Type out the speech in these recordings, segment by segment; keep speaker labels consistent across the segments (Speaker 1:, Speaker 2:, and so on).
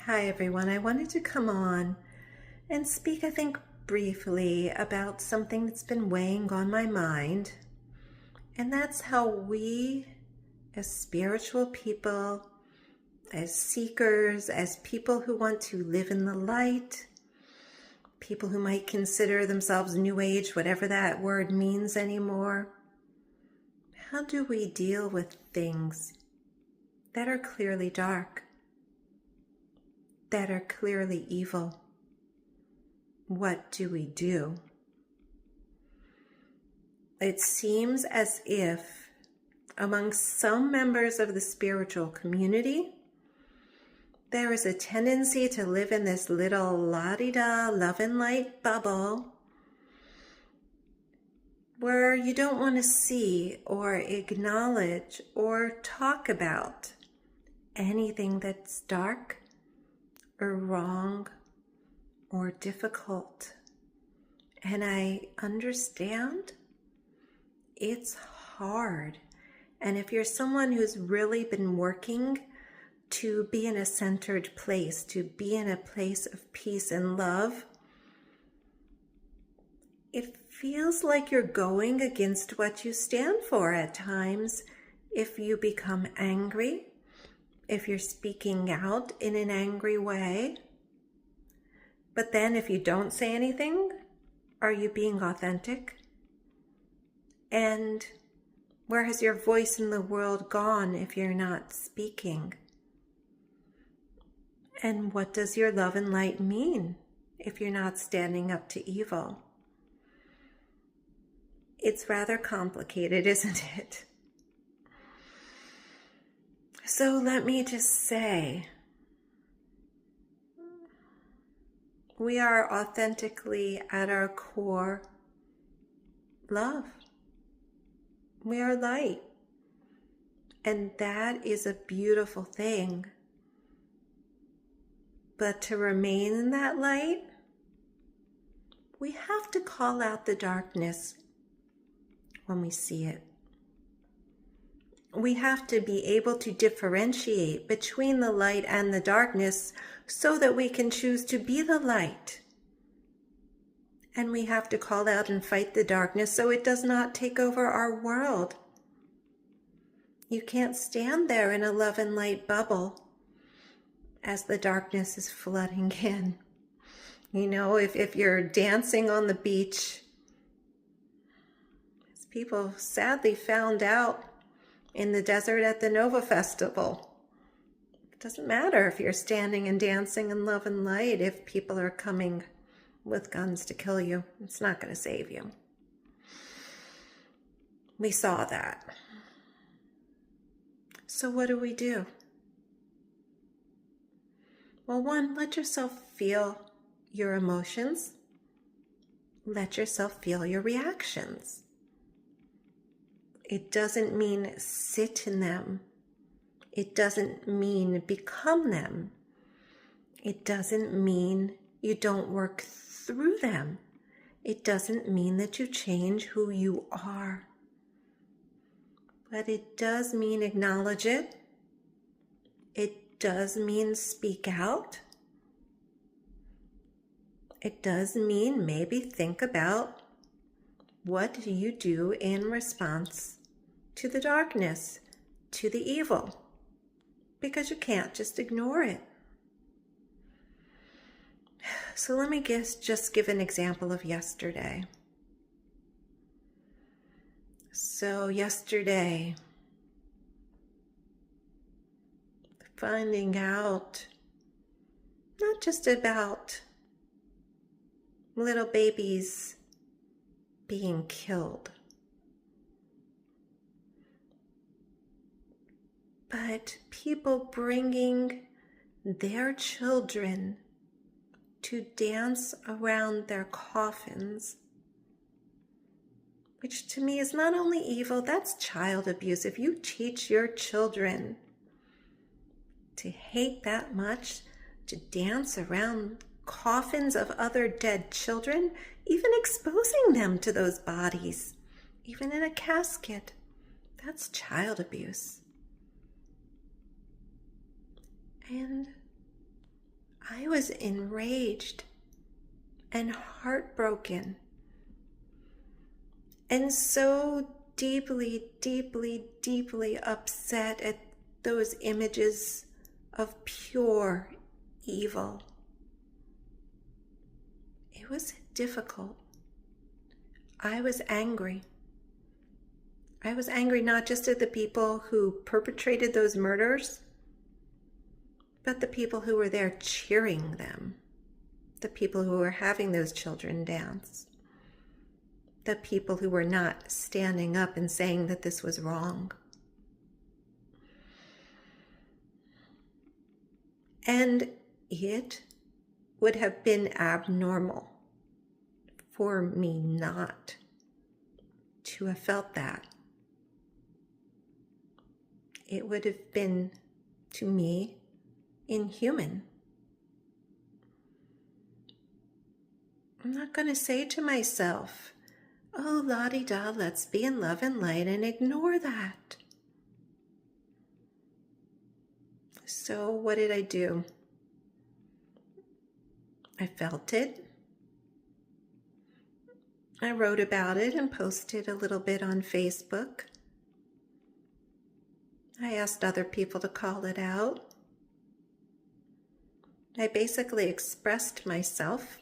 Speaker 1: Hi everyone, I wanted to come on and speak, I think, briefly about something that's been weighing on my mind, and that's how we, as spiritual people, as seekers, as people who want to live in the light, people who might consider themselves New Age, whatever that word means anymore, how do we deal with things that are clearly dark, that are clearly evil? What do we do? It seems as if among some members of the spiritual community, there is a tendency to live in this little la-di-da love and light bubble where you don't want to see or acknowledge or talk about anything that's dark or wrong or difficult. And I understand it's hard. And if you're someone who's really been working to be in a centered place, to be in a place of peace and love, it feels like you're going against what you stand for at times if you become angry, if you're speaking out in an angry way. But then if you don't say anything, are you being authentic? And where has your voice in the world gone if you're not speaking? And what does your love and light mean if you're not standing up to evil? It's rather complicated, isn't it? So let me just say, we are authentically at our core love. We are light. And that is a beautiful thing. But to remain in that light, we have to call out the darkness when we see it. We have to be able to differentiate between the light and the darkness so that we can choose to be the light. And we have to call out and fight the darkness so it does not take over our world. You can't stand there in a love and light bubble as the darkness is flooding in. You know, if you're dancing on the beach, as people sadly found out in the desert at the Nova Festival, it doesn't matter if you're standing and dancing in love and light if people are coming with guns to kill you. It's not going to save you. We saw that. So what do we do? Well, one, let yourself feel your emotions. Let yourself feel your reactions. It doesn't mean sit in them. It doesn't mean become them. It doesn't mean you don't work through them. It doesn't mean that you change who you are. But it does mean acknowledge it. It does mean speak out. It does mean maybe think about what do you do in response to the darkness, to the evil, because you can't just ignore it. So let me just give an example of yesterday. So yesterday, finding out not just about little babies being killed, but people bringing their children to dance around their coffins, which to me is not only evil, that's child abuse. If you teach your children to hate that much, to dance around coffins of other dead children, even exposing them to those bodies, even in a casket, that's child abuse. And I was enraged and heartbroken and so deeply, deeply, deeply upset at those images of pure evil. It was difficult. I was angry. I was angry not just at the people who perpetrated those murders, but the people who were there cheering them, the people who were having those children dance, the people who were not standing up and saying that this was wrong. And it would have been abnormal for me not to have felt that. It would have been, to me, inhuman. I'm not going to say to myself, oh, la-di-da, let's be in love and light, and ignore that. So what did I do? I felt it. I wrote about it and posted a little bit on Facebook. I asked other people to call it out. I basically expressed myself.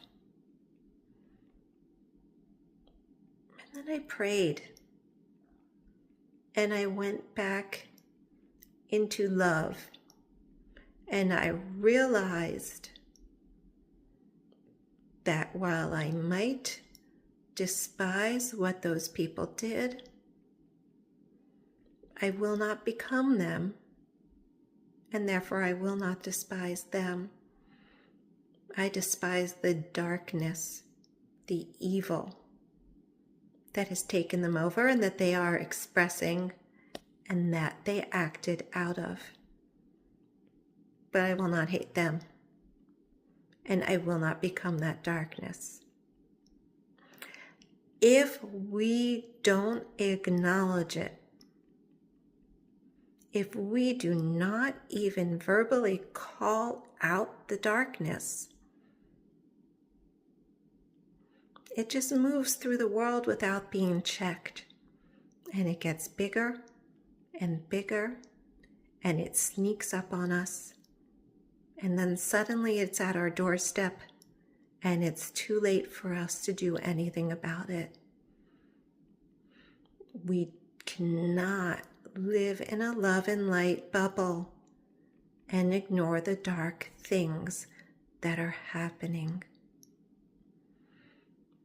Speaker 1: And then I prayed. And I went back into love. And I realized that while I might despise what those people did, I will not become them, and therefore I will not despise them. I despise the darkness, the evil that has taken them over and that they are expressing and that they acted out of. But I will not hate them, and I will not become that darkness. If we don't acknowledge it, if we do not even verbally call out the darkness, it just moves through the world without being checked. And it gets bigger and bigger, and it sneaks up on us. And then suddenly it's at our doorstep, and it's too late for us to do anything about it. We cannot live in a love and light bubble and ignore the dark things that are happening.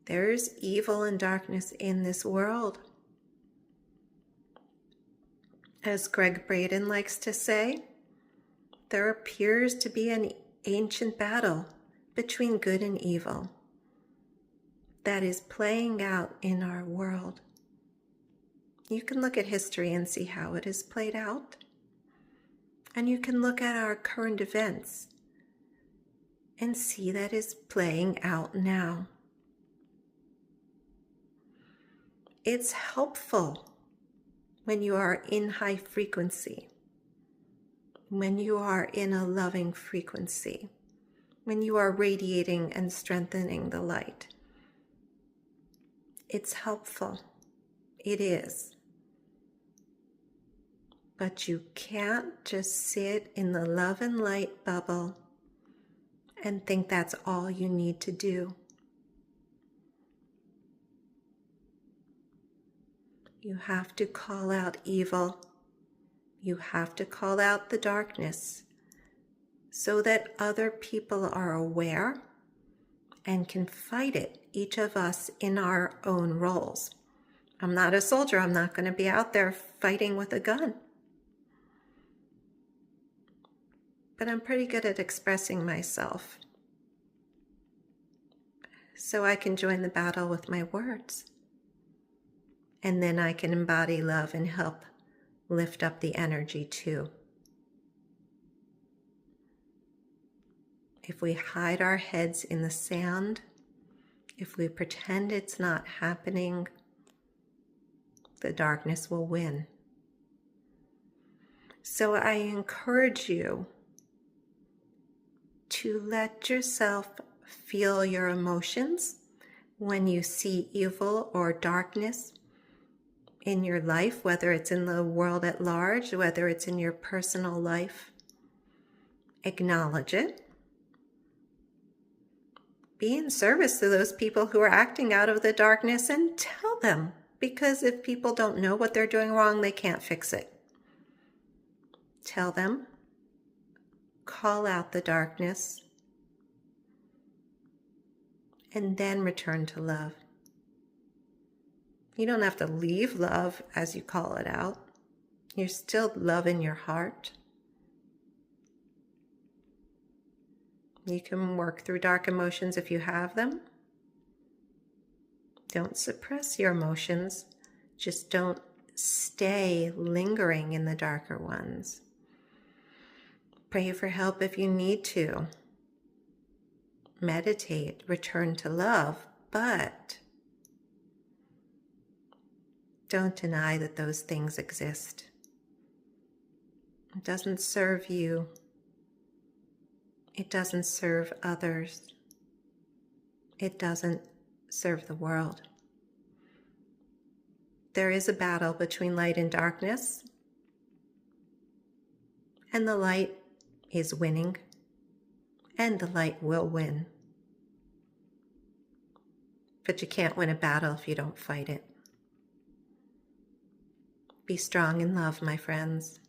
Speaker 1: There's evil and darkness in this world. As Gregg Braden likes to say, there appears to be an ancient battle between good and evil that is playing out in our world. You can look at history and see how it is played out. And you can look at our current events and see that it's playing out now. It's helpful when you are in high frequency, when you are in a loving frequency, when you are radiating and strengthening the light. It's helpful. It is. But you can't just sit in the love and light bubble and think that's all you need to do. You have to call out evil. You have to call out the darkness so that other people are aware and can fight it, each of us in our own roles. I'm not a soldier. I'm not going to be out there fighting with a gun. But I'm pretty good at expressing myself. So I can join the battle with my words. And then I can embody love and help lift up the energy too. If we hide our heads in the sand, if we pretend it's not happening, the darkness will win. So I encourage you to let yourself feel your emotions when you see evil or darkness in your life, whether it's in the world at large, whether it's in your personal life. Acknowledge it. Be in service to those people who are acting out of the darkness and tell them, because if people don't know what they're doing wrong, they can't fix it. Tell them, call out the darkness, and then return to love. You don't have to leave love as you call it out. You're still love in your heart. You can work through dark emotions if you have them. Don't suppress your emotions. Just don't stay lingering in the darker ones. Pray for help if you need to. Meditate, return to love, but don't deny that those things exist. It doesn't serve you. It doesn't serve others. It doesn't serve the world. There is a battle between light and darkness, and the light is winning, and the light will win. But you can't win a battle if you don't fight it. Be strong in love, my friends.